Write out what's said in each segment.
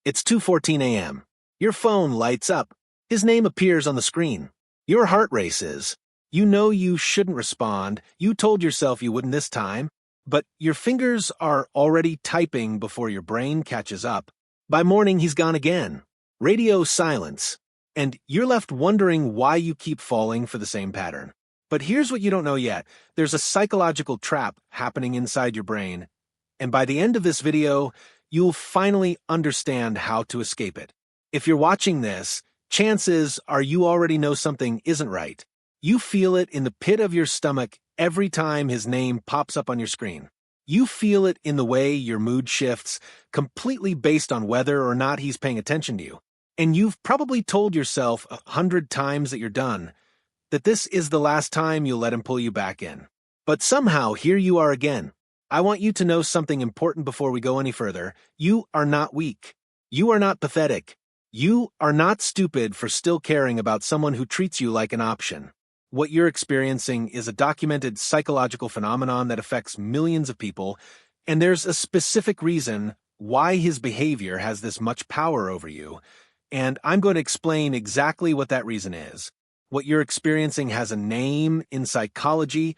It's 2:14 a.m. Your phone lights up. His name appears on the screen. Your heart races. You know you shouldn't respond. You told yourself you wouldn't this time. But your fingers are already typing before your brain catches up. By morning, he's gone again. Radio silence. And you're left wondering why you keep falling for the same pattern. But here's what you don't know yet. There's a psychological trap happening inside your brain. And by the end of this video, you'll finally understand how to escape it. If you're watching this, chances are you already know something isn't right. You feel it in the pit of your stomach every time his name pops up on your screen. You feel it in the way your mood shifts, completely based on whether or not he's paying attention to you. And you've probably told yourself 100 times that you're done, that this is the last time you'll let him pull you back in. But somehow, here you are again. I want you to know something important before we go any further. You are not weak. You are not pathetic. You are not stupid for still caring about someone who treats you like an option. What you're experiencing is a documented psychological phenomenon that affects millions of people, and there's a specific reason why his behavior has this much power over you, and I'm going to explain exactly what that reason is. What you're experiencing has a name in psychology: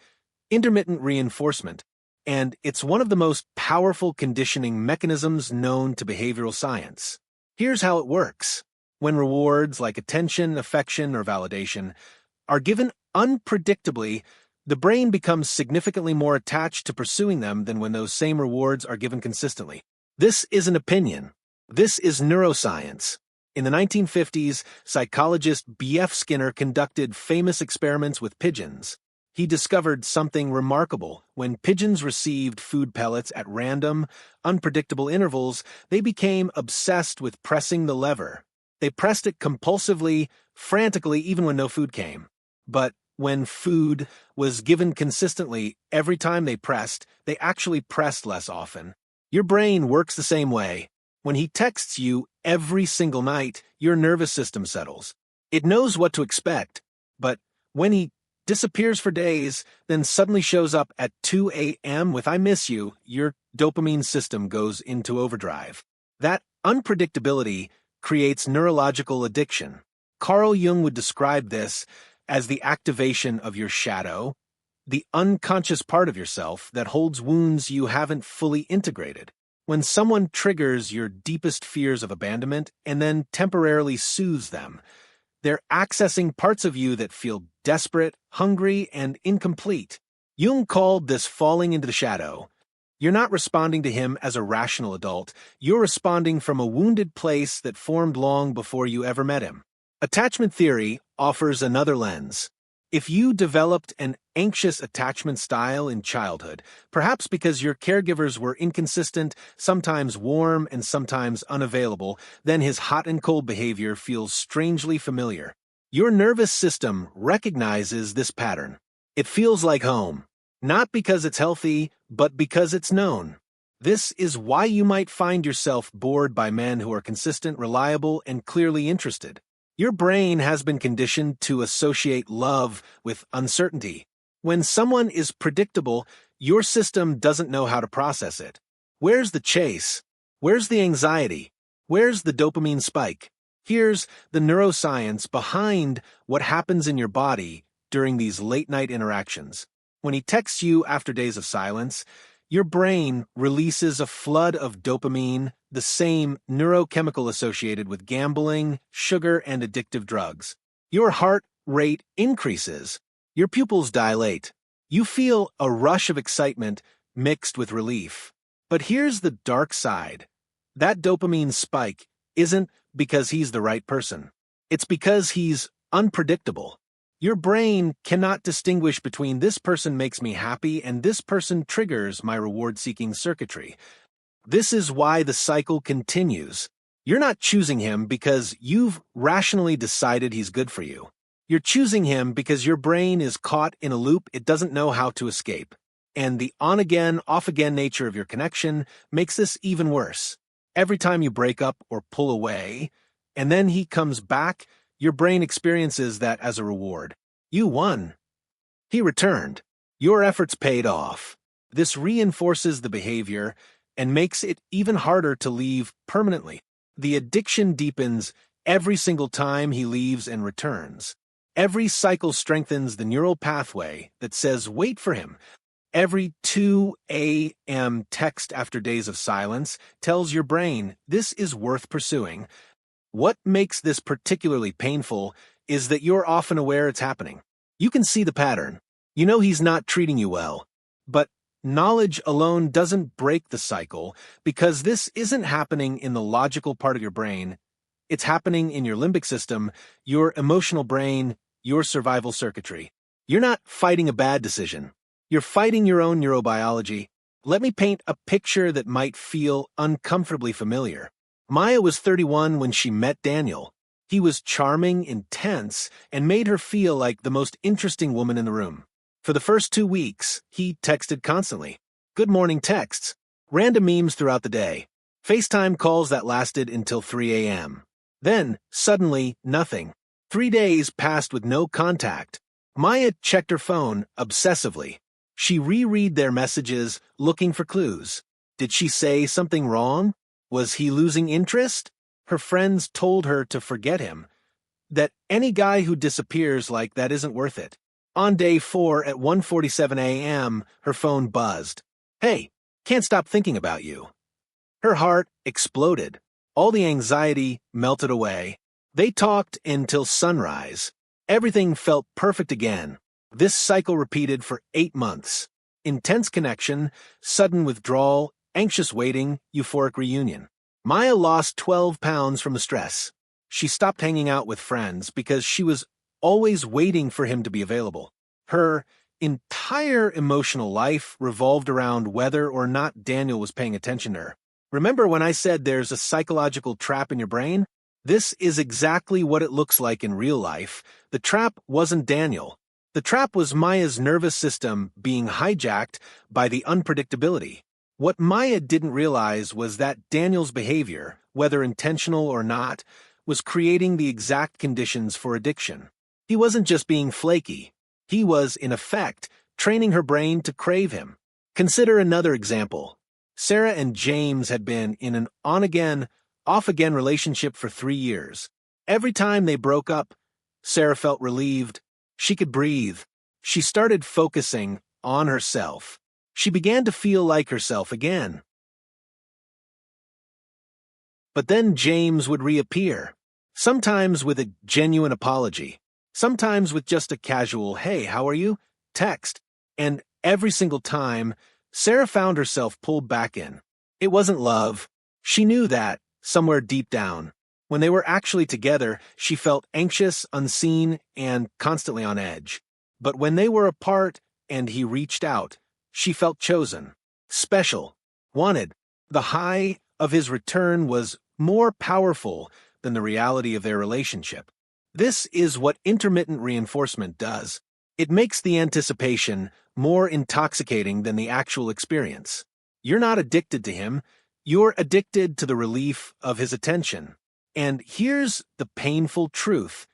intermittent reinforcement, and it's one of the most powerful conditioning mechanisms known to behavioral science. Here's how it works. When rewards like attention, affection, or validation are given unpredictably, the brain becomes significantly more attached to pursuing them than when those same rewards are given consistently. This is an opinion. This is neuroscience. In the 1950s, psychologist B.F. Skinner conducted famous experiments with pigeons. He discovered something remarkable. When pigeons received food pellets at random, unpredictable intervals, they became obsessed with pressing the lever. They pressed it compulsively, frantically, even when no food came. But when food was given consistently every time they actually pressed less often. Your brain works the same way. When he texts you every single night, your nervous system settles. It knows what to expect. But when he disappears for days, then suddenly shows up at 2 a.m. with "I miss you," your dopamine system goes into overdrive. That unpredictability creates neurological addiction. Carl Jung would describe this as the activation of your shadow, the unconscious part of yourself that holds wounds you haven't fully integrated. When someone triggers your deepest fears of abandonment and then temporarily soothes them, they're accessing parts of you that feel desperate, hungry, and incomplete. Jung called this falling into the shadow. You're not responding to him as a rational adult. You're responding from a wounded place that formed long before you ever met him. Attachment theory offers another lens. If you developed an anxious attachment style in childhood, perhaps because your caregivers were inconsistent, sometimes warm and sometimes unavailable, then his hot and cold behavior feels strangely familiar. Your nervous system recognizes this pattern. It feels like home, not because it's healthy, but because it's known. This is why you might find yourself bored by men who are consistent, reliable, and clearly interested. Your brain has been conditioned to associate love with uncertainty. When someone is predictable, your system doesn't know how to process it. Where's the chase? Where's the anxiety? Where's the dopamine spike? Here's the neuroscience behind what happens in your body during these late-night interactions. When he texts you after days of silence, your brain releases a flood of dopamine, the same neurochemical associated with gambling, sugar, and addictive drugs. Your heart rate increases. Your pupils dilate. You feel a rush of excitement mixed with relief. But here's the dark side. That dopamine spike isn't because he's the right person. It's because he's unpredictable. Your brain cannot distinguish between "this person makes me happy" and "this person triggers my reward-seeking circuitry." This is why the cycle continues. You're not choosing him because you've rationally decided he's good for you. You're choosing him because your brain is caught in a loop it doesn't know how to escape. And the on-again, off-again nature of your connection makes this even worse. Every time you break up or pull away, and then he comes back, your brain experiences that as a reward. You won. He returned. Your efforts paid off. This reinforces the behavior and makes it even harder to leave permanently. The addiction deepens every single time he leaves and returns. Every cycle strengthens the neural pathway that says, wait for him. Every 2 a.m. text after days of silence tells your brain this is worth pursuing. What makes this particularly painful is that you're often aware it's happening. You can see the pattern. You know he's not treating you well. But knowledge alone doesn't break the cycle because this isn't happening in the logical part of your brain. It's happening in your limbic system, your emotional brain, your survival circuitry. You're not fighting a bad decision. You're fighting your own neurobiology. Let me paint a picture that might feel uncomfortably familiar. Maya was 31 when she met Daniel. He was charming, intense, and made her feel like the most interesting woman in the room. For the first 2 weeks, he texted constantly. Good morning texts, random memes throughout the day, FaceTime calls that lasted until 3 a.m. Then, suddenly, nothing. 3 days passed with no contact. Maya checked her phone obsessively. She reread their messages, looking for clues. Did she say something wrong? Was he losing interest? Her friends told her to forget him, that any guy who disappears like that isn't worth it. On day 4 at 1:47 a.m., her phone buzzed. Hey, can't stop thinking about you. Her heart exploded. All the anxiety melted away. They talked until sunrise. Everything felt perfect again. This cycle repeated for 8 months. Intense connection, sudden withdrawal, anxious waiting, euphoric reunion. Maya lost 12 pounds from the stress. She stopped hanging out with friends because she was always waiting for him to be available. Her entire emotional life revolved around whether or not Daniel was paying attention to her. Remember when I said there's a psychological trap in your brain? This is exactly what it looks like in real life. The trap wasn't Daniel. The trap was Maya's nervous system being hijacked by the unpredictability. What Maya didn't realize was that Daniel's behavior, whether intentional or not, was creating the exact conditions for addiction. He wasn't just being flaky. He was, in effect, training her brain to crave him. Consider another example. Sarah and James had been in an on-again, off-again relationship for 3 years. Every time they broke up, Sarah felt relieved. She could breathe. She started focusing on herself. She began to feel like herself again. But then James would reappear, sometimes with a genuine apology, sometimes with just a casual, hey, how are you? Text. And every single time, Sarah found herself pulled back in. It wasn't love. She knew that, somewhere deep down. When they were actually together, she felt anxious, unseen, and constantly on edge. But when they were apart and he reached out, she felt chosen, special, wanted. The high of his return was more powerful than the reality of their relationship. This is what intermittent reinforcement does. It makes the anticipation more intoxicating than the actual experience. You're not addicted to him. You're addicted to the relief of his attention. And here's the painful truth.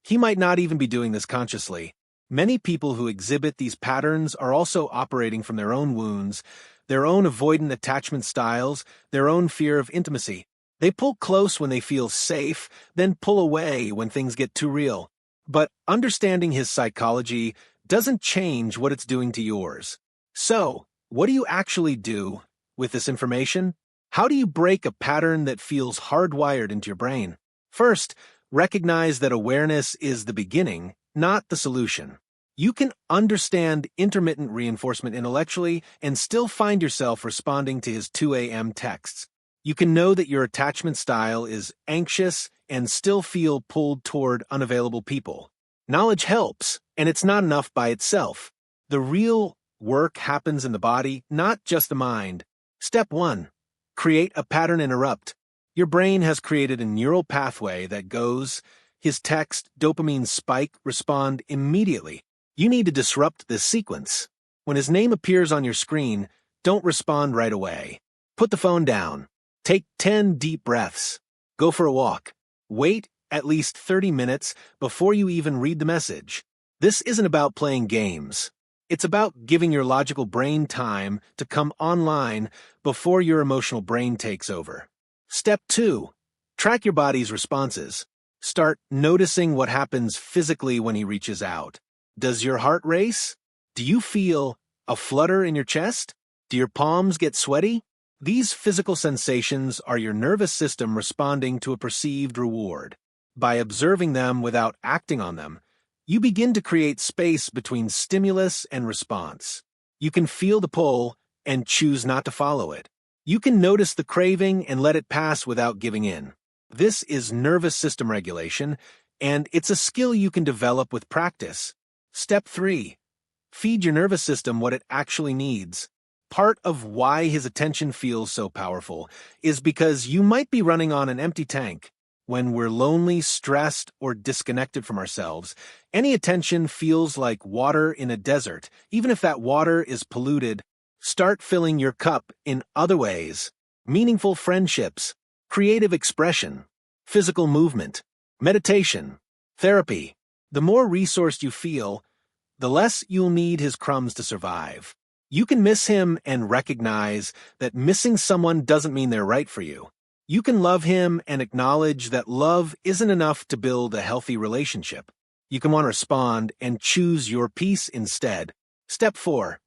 He might not even be doing this consciously. Many people who exhibit these patterns are also operating from their own wounds, their own avoidant attachment styles, their own fear of intimacy. They pull close when they feel safe, then pull away when things get too real. But understanding his psychology doesn't change what it's doing to yours. So, what do you actually do with this information? How do you break a pattern that feels hardwired into your brain? First, recognize that awareness is the beginning, not the solution. You can understand intermittent reinforcement intellectually and still find yourself responding to his 2 a.m. texts. You can know that your attachment style is anxious and still feel pulled toward unavailable people. Knowledge helps, and it's not enough by itself. The real work happens in the body, not just the mind. Step 1. Create a pattern interrupt. Your brain has created a neural pathway that goes, his text, dopamine spike, respond immediately. You need to disrupt this sequence. When his name appears on your screen, don't respond right away. Put the phone down. Take 10 deep breaths. Go for a walk. Wait at least 30 minutes before you even read the message. This isn't about playing games. It's about giving your logical brain time to come online before your emotional brain takes over. Step 2. Track your body's responses. Start noticing what happens physically when he reaches out. Does your heart race? Do you feel a flutter in your chest? Do your palms get sweaty? These physical sensations are your nervous system responding to a perceived reward. By observing them without acting on them, you begin to create space between stimulus and response. You can feel the pull and choose not to follow it. You can notice the craving and let it pass without giving in. This is nervous system regulation, and it's a skill you can develop with practice. Step 3. Feed your nervous system what it actually needs. Part of why his attention feels so powerful is because you might be running on an empty tank. When we're lonely, stressed, or disconnected from ourselves, any attention feels like water in a desert. Even if that water is polluted, start filling your cup in other ways. Meaningful friendships, creative expression, physical movement, meditation, therapy. The more resourced you feel, the less you'll need his crumbs to survive. You can miss him and recognize that missing someone doesn't mean they're right for you. You can love him and acknowledge that love isn't enough to build a healthy relationship. You can want to respond and choose your peace instead. Step 4.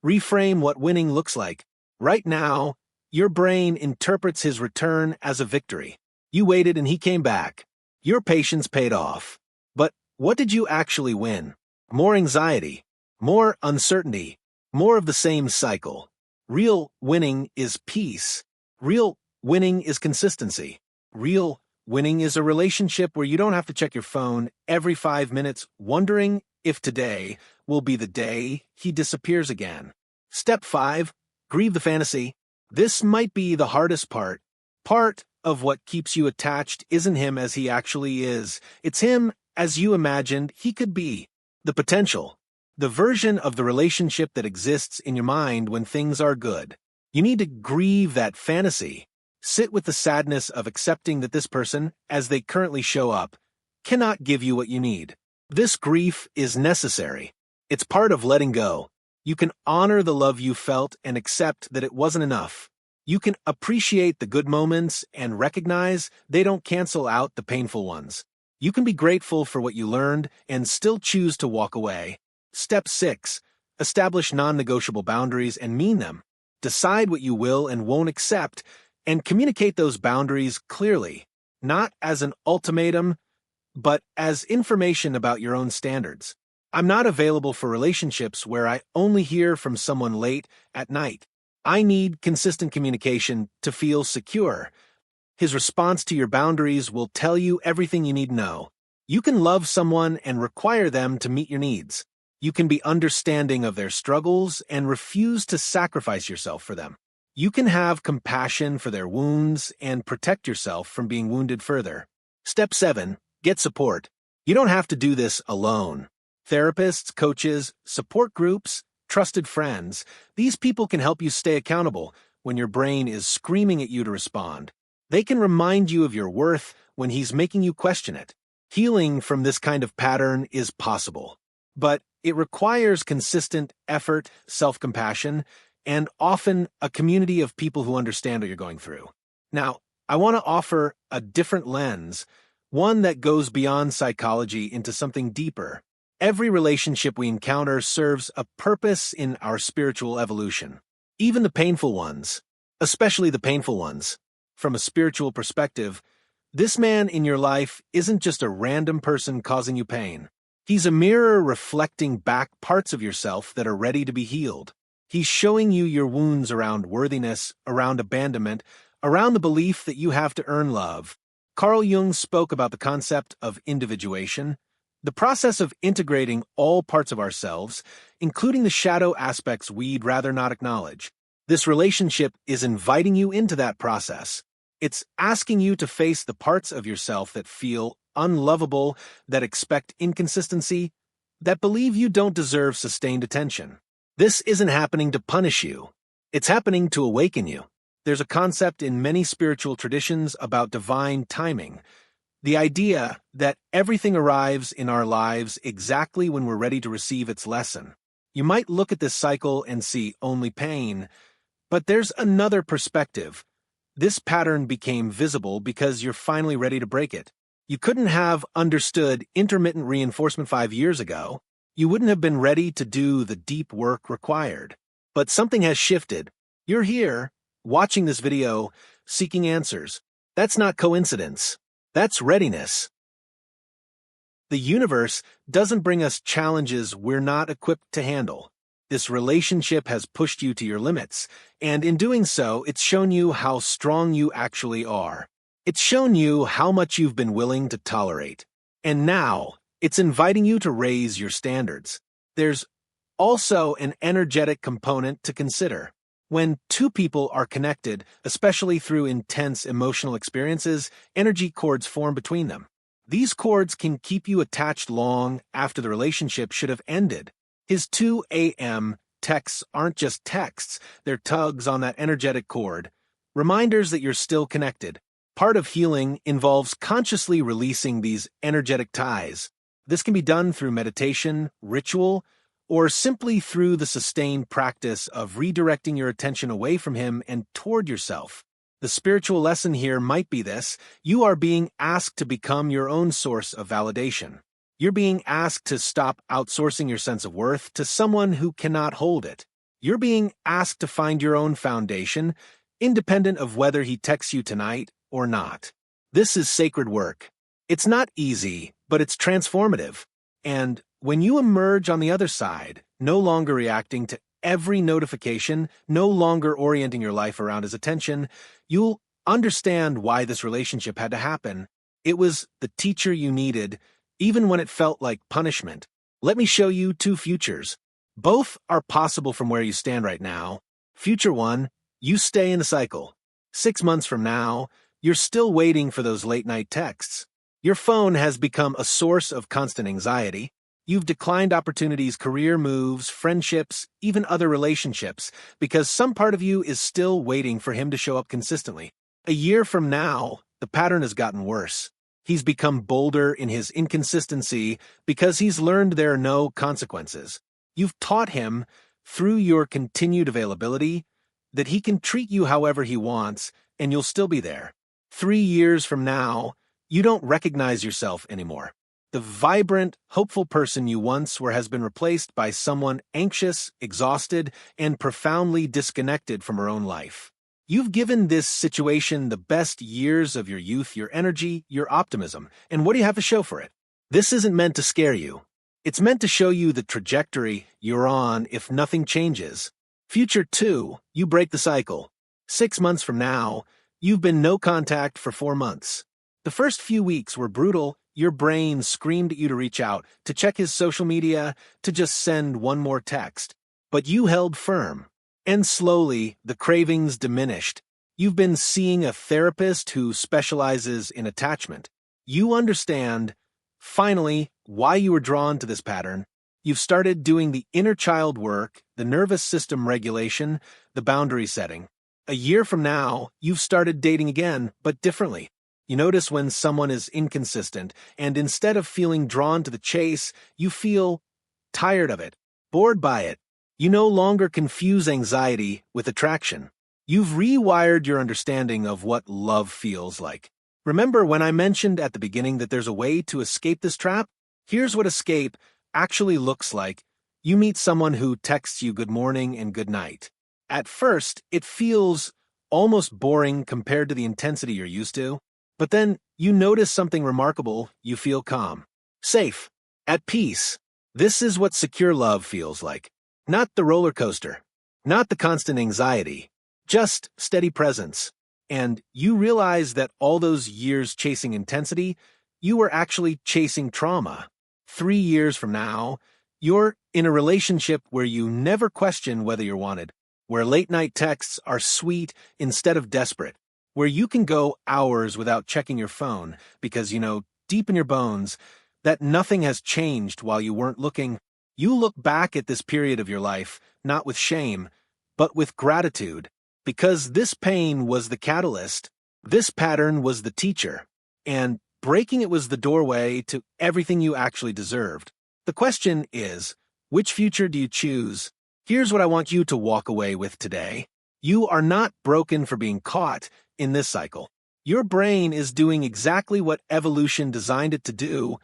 Reframe what winning looks like. Right now, your brain interprets his return as a victory. You waited and he came back. Your patience paid off. But what did you actually win? More anxiety, more uncertainty, more of the same cycle. Real winning is peace. Real winning is consistency. Real winning is a relationship where you don't have to check your phone every 5 minutes wondering if today will be the day he disappears again. Step 5. Grieve the fantasy. This might be the hardest part. Part of what keeps you attached isn't him as he actually is. It's him as you imagined he could be. The potential. The version of the relationship that exists in your mind when things are good. You need to grieve that fantasy. Sit with the sadness of accepting that this person, as they currently show up, cannot give you what you need. This grief is necessary. It's part of letting go. You can honor the love you felt and accept that it wasn't enough. You can appreciate the good moments and recognize they don't cancel out the painful ones. You can be grateful for what you learned and still choose to walk away. Step 6. Establish non-negotiable boundaries and mean them. Decide what you will and won't accept and communicate those boundaries clearly, not as an ultimatum, but as information about your own standards. I'm not available for relationships where I only hear from someone late at night. I need consistent communication to feel secure. His response to your boundaries will tell you everything you need to know. You can love someone and require them to meet your needs. You can be understanding of their struggles and refuse to sacrifice yourself for them. You can have compassion for their wounds and protect yourself from being wounded further. Step 7. Get support. You don't have to do this alone. Therapists, coaches, support groups, trusted friends, these people can help you stay accountable when your brain is screaming at you to respond. They can remind you of your worth when he's making you question it. Healing from this kind of pattern is possible, but it requires consistent effort, self-compassion, and often a community of people who understand what you're going through. Now, I want to offer a different lens, one that goes beyond psychology into something deeper. Every relationship we encounter serves a purpose in our spiritual evolution. Even the painful ones, especially the painful ones. From a spiritual perspective, this man in your life isn't just a random person causing you pain. He's a mirror reflecting back parts of yourself that are ready to be healed. He's showing you your wounds around worthiness, around abandonment, around the belief that you have to earn love. Carl Jung spoke about the concept of individuation, the process of integrating all parts of ourselves, including the shadow aspects we'd rather not acknowledge. This relationship is inviting you into that process. It's asking you to face the parts of yourself that feel unlovable, that expect inconsistency, that believe you don't deserve sustained attention. This isn't happening to punish you. It's happening to awaken you. There's a concept in many spiritual traditions about divine timing, the idea that everything arrives in our lives exactly when we're ready to receive its lesson. You might look at this cycle and see only pain, but there's another perspective. This pattern became visible because you're finally ready to break it. You couldn't have understood intermittent reinforcement 5 years ago. You wouldn't have been ready to do the deep work required. But something has shifted. You're here, watching this video, seeking answers. That's not coincidence. That's readiness. The universe doesn't bring us challenges we're not equipped to handle. This relationship has pushed you to your limits, and in doing so, it's shown you how strong you actually are. It's shown you how much you've been willing to tolerate. And now, it's inviting you to raise your standards. There's also an energetic component to consider. When two people are connected, especially through intense emotional experiences, energy cords form between them. These cords can keep you attached long after the relationship should have ended. His 2 a.m. texts aren't just texts, they're tugs on that energetic cord, reminders that you're still connected. Part of healing involves consciously releasing these energetic ties. This can be done through meditation, ritual, or simply through the sustained practice of redirecting your attention away from him and toward yourself. The spiritual lesson here might be this: you are being asked to become your own source of validation. You're being asked to stop outsourcing your sense of worth to someone who cannot hold it. You're being asked to find your own foundation, independent of whether he texts you tonight or not. This is sacred work. It's not easy, but it's transformative. And when you emerge on the other side, no longer reacting to every notification, no longer orienting your life around his attention, you'll understand why this relationship had to happen. It was the teacher you needed, even when it felt like punishment. Let me show you two futures. Both are possible from where you stand right now. Future one, you stay in the cycle. 6 months from now, you're still waiting for those late-night texts. Your phone has become a source of constant anxiety. You've declined opportunities, career moves, friendships, even other relationships, because some part of you is still waiting for him to show up consistently. A year from now, the pattern has gotten worse. He's become bolder in his inconsistency because he's learned there are no consequences. You've taught him, through your continued availability, that he can treat you however he wants, and you'll still be there. 3 years from now, you don't recognize yourself anymore. The vibrant, hopeful person you once were has been replaced by someone anxious, exhausted, and profoundly disconnected from her own life. You've given this situation the best years of your youth, your energy, your optimism, and what do you have to show for it? This isn't meant to scare you. It's meant to show you the trajectory you're on if nothing changes. Future 2, you break the cycle. 6 months from now, you've been no contact for 4 months. The first few weeks were brutal. Your brain screamed at you to reach out, to check his social media, to just send one more text. But you held firm. And slowly, the cravings diminished. You've been seeing a therapist who specializes in attachment. You understand, finally, why you were drawn to this pattern. You've started doing the inner child work, the nervous system regulation, the boundary setting. A year from now, you've started dating again, but differently. You notice when someone is inconsistent, and instead of feeling drawn to the chase, you feel tired of it, bored by it. You no longer confuse anxiety with attraction. You've rewired your understanding of what love feels like. Remember when I mentioned at the beginning that there's a way to escape this trap? Here's what escape actually looks like. You meet someone who texts you good morning and good night. At first, it feels almost boring compared to the intensity you're used to. But then you notice something remarkable. You feel calm, safe, at peace. This is what secure love feels like. Not the roller coaster, not the constant anxiety, just steady presence. And you realize that all those years chasing intensity, you were actually chasing trauma. 3 years from now, you're in a relationship where you never question whether you're wanted, where late-night texts are sweet instead of desperate, where you can go hours without checking your phone because you know deep in your bones that nothing has changed while you weren't looking. You look back at this period of your life, not with shame, but with gratitude, because this pain was the catalyst, this pattern was the teacher, and breaking it was the doorway to everything you actually deserved. The question is, which future do you choose? Here's what I want you to walk away with today. You are not broken for being caught. in this cycle. Your brain is doing exactly what evolution designed it to do: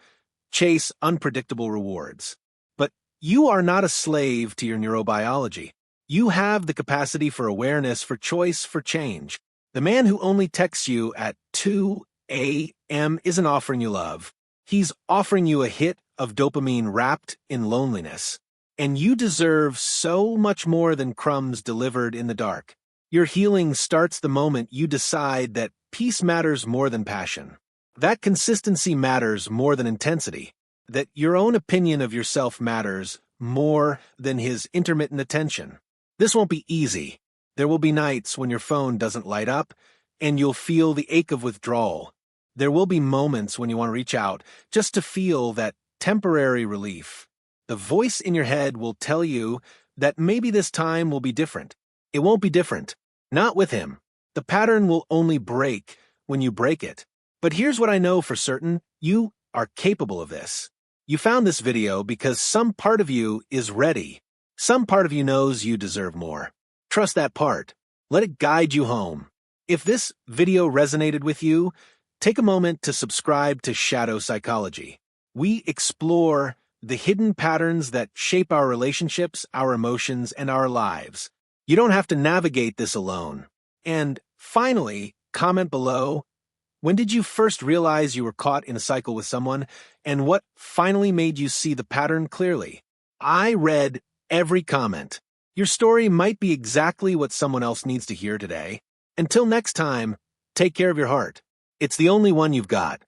chase unpredictable rewards. But you are not a slave to your neurobiology. You have the capacity for awareness, for choice, for change. The man who only texts you at 2 a.m. isn't offering you love. He's offering you a hit of dopamine wrapped in loneliness. And you deserve so much more than crumbs delivered in the dark. Your healing starts the moment you decide that peace matters more than passion, that consistency matters more than intensity, that your own opinion of yourself matters more than his intermittent attention. This won't be easy. There will be nights when your phone doesn't light up, and you'll feel the ache of withdrawal. There will be moments when you want to reach out just to feel that temporary relief. The voice in your head will tell you that maybe this time will be different. It won't be different. Not with him. The pattern will only break when you break it. But here's what I know for certain: you are capable of this. You found this video because some part of you is ready. Some part of you knows you deserve more. Trust that part. Let it guide you home. If this video resonated with you, take a moment to subscribe to Shadow Psychology. We explore the hidden patterns that shape our relationships, our emotions, and our lives. You don't have to navigate this alone. And finally, comment below: when did you first realize you were caught in a cycle with someone, and what finally made you see the pattern clearly? I read every comment. Your story might be exactly what someone else needs to hear today. Until next time, take care of your heart. It's the only one you've got.